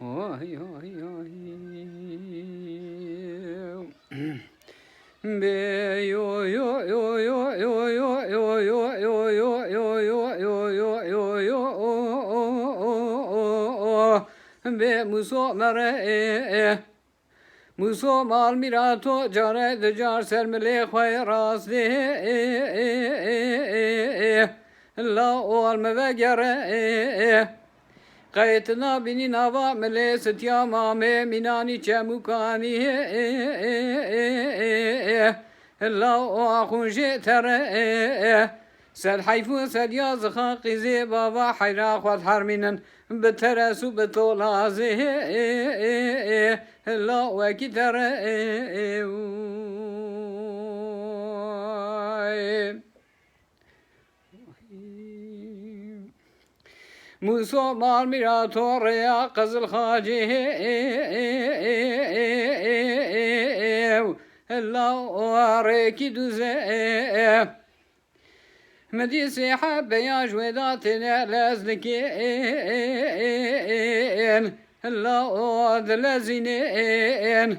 Be yo yo yo yo yo yo yo yo yo yo yo yo yo yo yo be muso mere muso mal mirato jare de jar sermele khayras de la ol mevegere قيتنا بني نوا مليست يا مامي مناني چموكاني الله أخون جيتر سد حيفو سد يازخا قزي بابا حيرا خوات حرمينن بترسو بطولازي الله وكتر Muso mal mirato rea kızıl hacı Allah reki düze Medisi habbe ya jvedatine lezliki Allah dlezine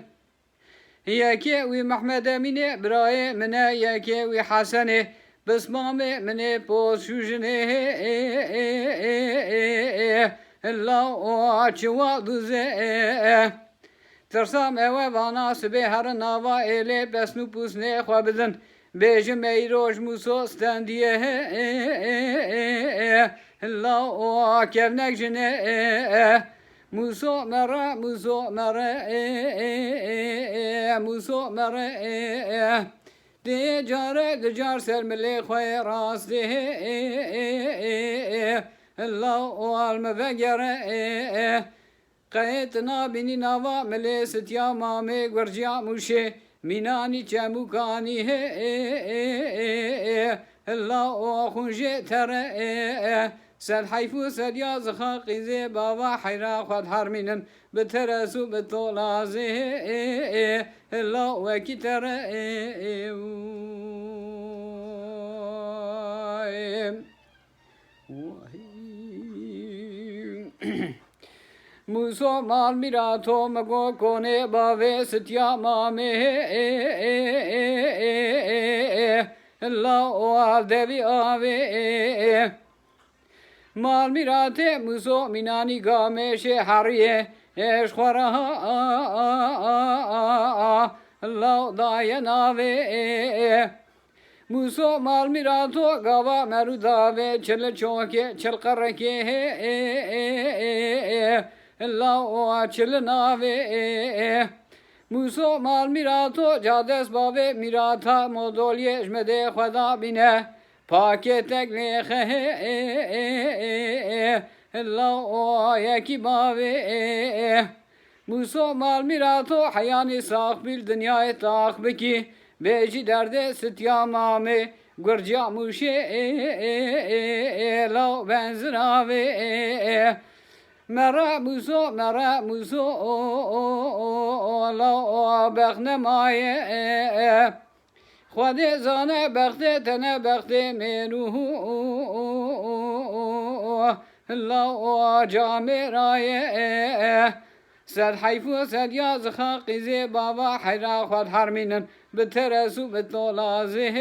Yekevi Mehmed Emine İbrahim'ine yekevi Hasan'e بسمامه منه پوشوجنه الله آچوا دوزه ترسام اوه وانا سبه هر ناوا ایله بسنو پوسنه خوابدن بیجم ایروش موسو ستندیه الله کفنک جنه موسو مره موسو مره موسو مره de car sermeli khayras de Allah o alme ve gere qayetna bini nava mele sitya mame gurja mushe minani chamukani Allah o khunje tere سد حيفو سد يازخا قيزي بابا حيرا خد حرمينن بترسو بطولازي الله وكتر موسو مال ميراتو مگو كوني باوي ستيا مامي الله وعدبي آوي مال میراته موسو مینانی گامشه حریه اشخوره الله دایناوه موسو مال میراتو گاوا مروداوه چل چوکه چل قرکه الله چل ناوه موسو مال میراتو جادس باوه میراتا مدولیه اجمده خدا بینه پاکتک لیخه الله یکی باوی موسو مال میراتو حیانی ساخ بیل دنیای تاخ بکی بیجی درده ستیا مامه گرجا موشه لو بنزراوی مرا موسو لو بخنمایه خود زانه بخته تنه بخته منو الله جامع رایه سد حیفو سد یازخا قیزه بابا حیرا خود حرمینن بترسو بطولازه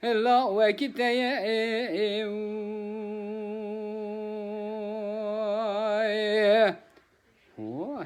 الله وکیته هو